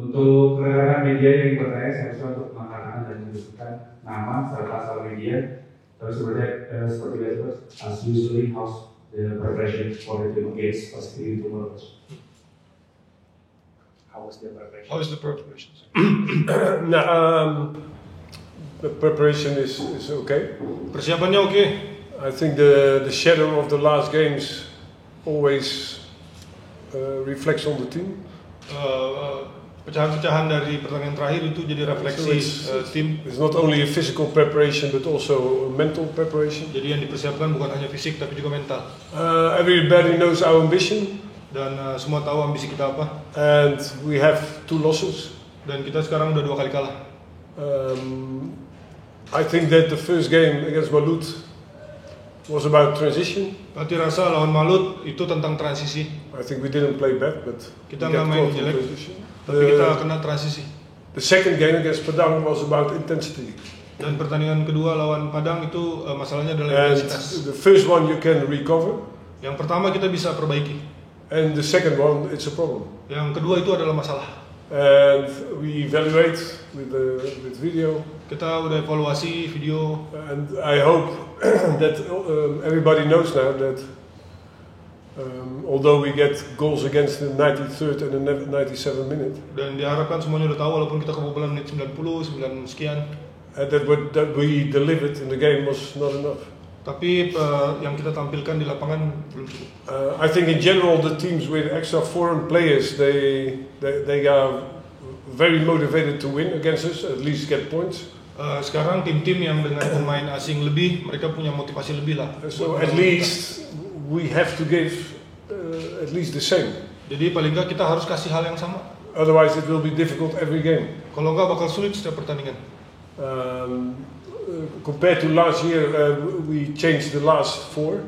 Untuk rekan media yang bertanya, saya coba untuk mengatakan dan menyebutkan nama serta asal media. Terus seperti biasa, as usually, how's the preparation for the team against Pacific tomorrow? How was the preparation? How is the preparation? The preparation is okay. Persiapannya oke. I think the shadow of the last games always reflects on the team. Pecahan-pecahan dari pertandingan terakhir itu jadi refleksi tim. It's not only a physical preparation but also a mental preparation. Jadi yang dipersiapkan bukan hanya fisik tapi juga mental. Everybody knows our ambition. Dan semua tahu ambisi kita apa. And we have 2 losses. Dan kita sekarang udah 2 kali kalah. I think that the first game against Malut was about transition. Berarti rasa lawan Malut itu tentang transisi. I think we didn't play bad, but kita nggak main jelek, tapi kita kena transisi. The second game against Padang was about intensity. Dan pertandingan kedua lawan Padang itu masalahnya adalah intensitas. The first one you can recover. Yang pertama kita bisa perbaiki. And the second one it's a problem. Yang kedua itu adalah masalah. And we evaluate with video. Kita udah evaluasi video. And I hope that everybody knows now that although we get goals against the 93rd and the 97th minute. Dan diharapkan semuanya udah tahu walaupun kita kebobolan menit 90, 9 sekian. That we delivered in the game was not enough. Tapi yang kita tampilkan di lapangan belum cukup. I think in general the teams with extra foreign players they are very motivated to win against us, at least get points. Sekarang tim-tim yang dengan pemain asing lebih, mereka punya motivasi lebih lah. So at least we have to give at least the same. Jadi paling nggak kita harus kasih hal yang sama. Otherwise it will be difficult every game. Kalau nggak bakal sulit setiap pertandingan. Compared to last year, we changed the last 4.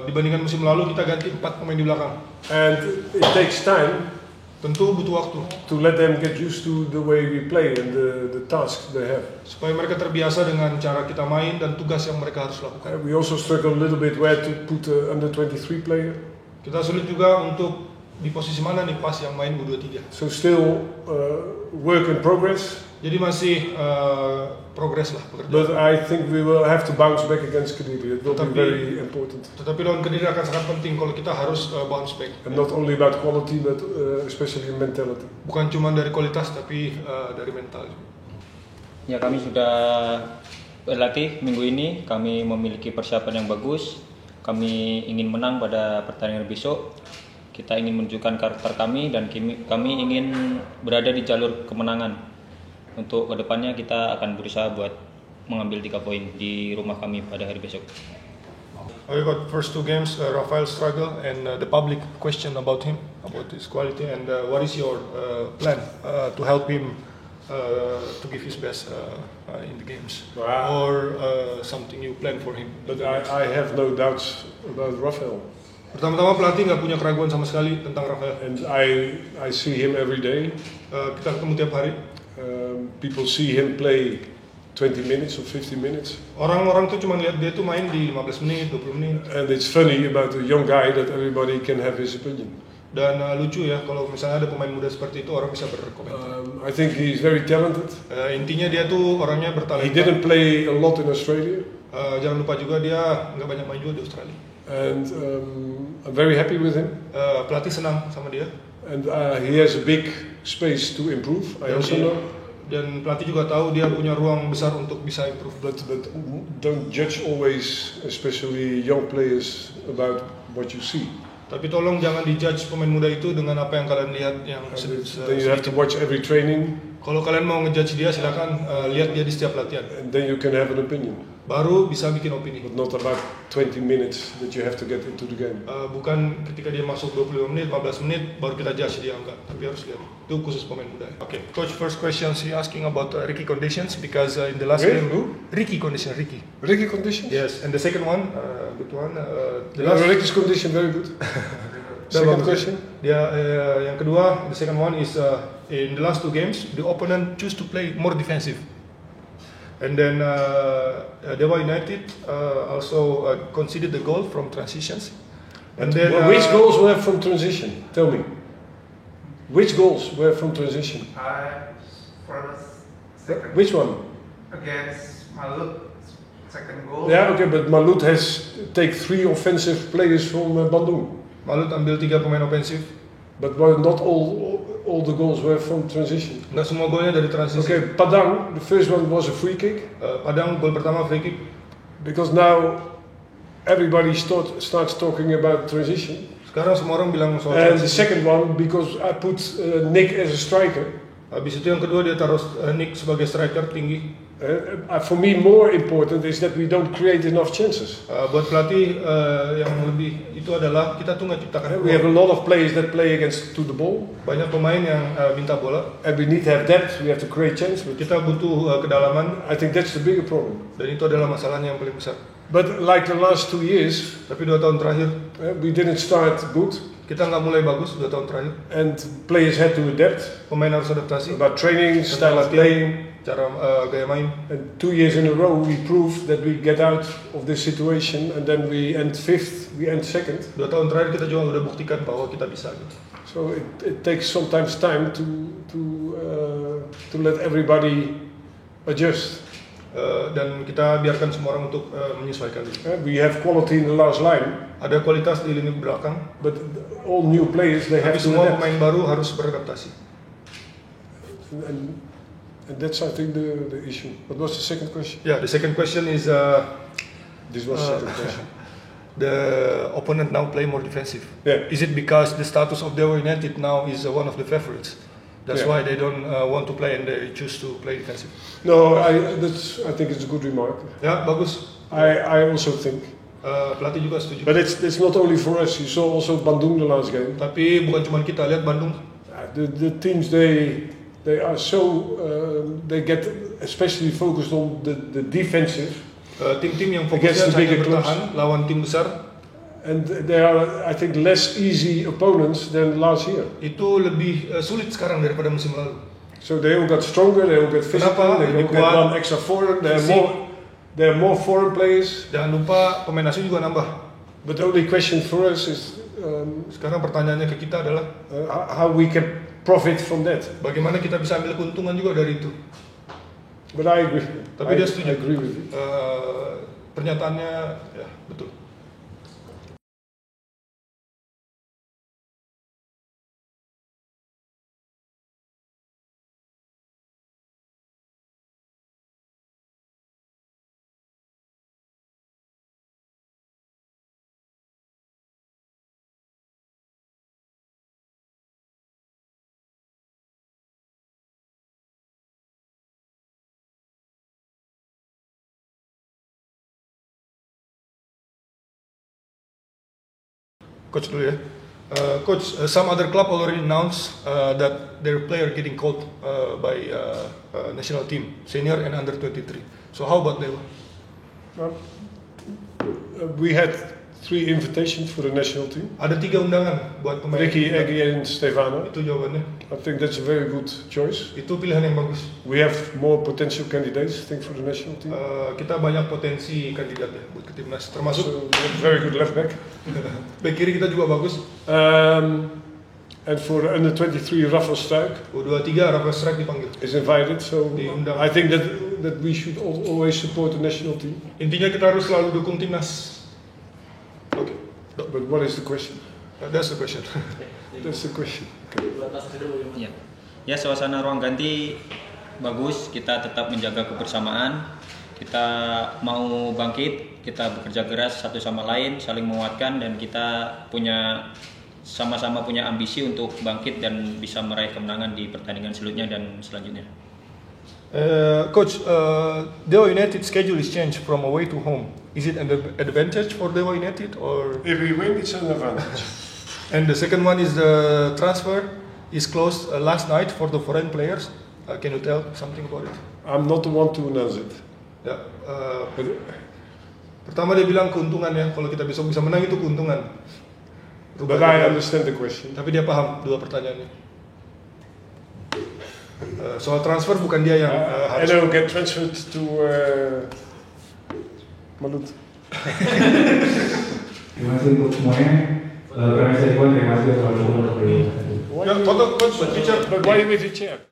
Dibandingkan musim lalu kita ganti 4 pemain di belakang. And it takes time. Tentu butuh waktu. To let them get used to the way we play and the tasks they have. Supaya mereka terbiasa dengan cara kita main dan tugas yang mereka harus lakukan. We also struggle a little bit where to put under 23 player. Kita sulit juga untuk di posisi mana nih pas yang main U23. So still work in progress. Jadi masih progress lah pekerjaan. But I think we will have to bounce back against Kediri. It will be very important. Tetapi lawan Kediri akan sangat penting kalau kita harus bounce back. And not only about quality but especially mentality. Bukan cuma dari kualitas tapi dari mental. Ya, kami sudah berlatih minggu ini. Kami memiliki persiapan yang bagus. Kami ingin menang pada pertandingan besok. Kita ingin menunjukkan karakter kami dan kami ingin berada di jalur kemenangan. Untuk kedepannya kita akan berusaha buat mengambil 3 poin di rumah kami pada hari besok. We got first 2 games, Rafael struggle and the public question about him, about his quality, and what is your plan to help him to give his best in the games, or something you plan for him? But I have no doubts about Rafael. Pertama-tama pelatih nggak punya keraguan sama sekali tentang Rafael. And I see him every day. Kita ketemu tiap hari. People see him play 20 minutes or 50 minutes. Orang-orang tuh cuma lihat dia tuh main di 15 menit, 20 menit. And it's funny about a young guy that everybody can have his opinion. Dan lucu ya kalau misalnya ada pemain muda seperti itu orang bisa berkomentar. I think he's very talented. Intinya dia tuh orangnya bertalenta. He didn't play a lot in Australia. Jangan lupa juga dia nggak banyak main juga di Australia. And I'm very happy with him. Pelatih senang sama dia. And he has a big space to improve. I also know. Dan pelatih juga tahu dia punya ruang besar untuk bisa improve. But don't judge always, especially young players, about what you see. Tapi tolong jangan dijudge pemain muda itu dengan apa yang kalian lihat yang then you have to watch every training. Kalau kalian mau ngejudge dia silakan lihat dia di setiap latihan. And then you can have an opinion. Baru bisa bikin opini. But not about 20 minutes that you have to get into the game. Bukan ketika dia masuk 25 menit, 15 menit baru kita judge dia enggak. Tapi harus lihat. Itu khusus pemain muda. Okay. Coach, first question he asking about Ricky conditions because in the last game Ricky condition. Ricky conditions? Yes, and the second one, good one. Ricky's condition very good. Second question. Dia yang kedua, the second one is in the last 2 games the opponent choose to play more defensive. And then Dewa United also conceded the goal from transitions. And then which goals were from transition? Tell me. Which goals were from transition? For the second Which one? against Malut, second goal. Yeah, okay, but Malut has take 3 offensive players from Bandung. Malut ambil 3 pemain ofensif. But not all the goals were from transition. Nggak semua golnya dari transisi. Okay, Padang, the first one was a free kick. Padang gol pertama free kick. Because now everybody starts talking about transition. Sekarang semua orang bilang soal And the transisi. second one, because I put Nick as a striker. Habis itu yang kedua dia taruh Nick sebagai striker tinggi. For me, more important is that we don't create enough chances. Buat pelatih yang lebih itu adalah kita tuh nggak ciptakan We have a peluang. lot of players that play against to the ball, Banyak pemain yang minta bola. and we need to have depth. We have to create chances. But Kita butuh kedalaman I think that's the bigger problem. dan itu adalah masalahnya yang paling besar. But like the last 2 years, Tapi 2 tahun terakhir we didn't start good, kita nggak mulai bagus 2 tahun terakhir. and players had to adapt Pemain harus adaptasi. about training, style of playing. Cara gaya main. And 2 years in a row, we proved that we get out of this situation, and then we end 5th, we end 2nd. 2 tahun terakhir kita juga udah buktikan bahwa kita bisa gitu. So it takes sometimes time to let everybody adjust. Dan kita biarkan semua orang untuk menyesuaikan diri. We have quality in the last line, Ada kualitas di lini belakang, but all new players they tapi have to semua adapt. pemain baru harus beradaptasi. And that's I think the issue. What was the second question? Yeah, the second question is This was the second question. the opponent now play more defensive. Yeah. Is it because the status of Dewa United now is one of the favorites? That's Yeah. why they don't want to play and they choose to play defensive. No, I think it's a good remark. Ya, bagus. I also think, Pelatih juga setuju. but it's not only for us. You saw also Bandung the last game. Tapi bukan cuma kita, lihat Bandung. The teams they are so they get especially focused on the defensive, Tim-tim yang Against fokusnya the bigger hanya bertahan lawan tim besar, and they are I think less easy opponents than last year. itu lebih sulit sekarang daripada musim lalu. So they all got stronger. They all get physical. Kenapa? They all Lebih get kuat, one extra foreign. fisik. There are more foreign players. Jangan lupa pemain asing juga nambah. But the only question for us is Sekarang pertanyaannya ke kita adalah how we can profit from that. bagaimana kita bisa ambil keuntungan juga dari itu. But I agree. Tapi dia setuju. I agree with you. Pernyataannya ya betul. Coach dulu ya. Coach, some other club already announced that their player getting called by national team, senior and under 23. So how about Dewa? We had 3 invitations for the national team. Ada 3 undangan buat pemain. Ricky, Eggy, and Stefano. Itu jawabannya. I think that's a very good choice. Itu pilihan yang bagus. We have more potential candidates, I think, for the national team. Kita banyak potensi kandidat ya buat ke timnas, termasuk So we have very good left back. back kiri kita juga bagus. And for the under 23, Rafael Struik U23 Rafael Struik dipanggil. is invited. So Diundang. I think that we should always support the national team. Intinya kita harus selalu dukung timnas. Oke. But what is the question? That's the question. That's the question. Ya. Ya, suasana ruang ganti bagus, kita tetap menjaga kebersamaan, kita mau bangkit, kita bekerja keras satu sama lain, saling menguatkan, dan kita sama-sama punya ambisi untuk bangkit dan bisa meraih kemenangan di pertandingan selanjutnya dan selanjutnya. Coach, Dewa United schedule is changed from away to home. Is it an advantage for Dewa United or? If we win, it's an advantage. And the second one is the transfer is closed last night for the foreign players. Can you tell something about it? I'm not the one to announce it. Ya, pertama dia bilang keuntungan ya, kalau kita besok bisa menang itu keuntungan. But I understand the question. Tapi dia paham 2 pertanyaannya. Soal transfer bukan dia yang harus. And I will get transferred to Malut. Terima kasih untuk semuanya. Terima kasih, terima kasih selalu. Yeah, photo, coach, picture. But why with the chair?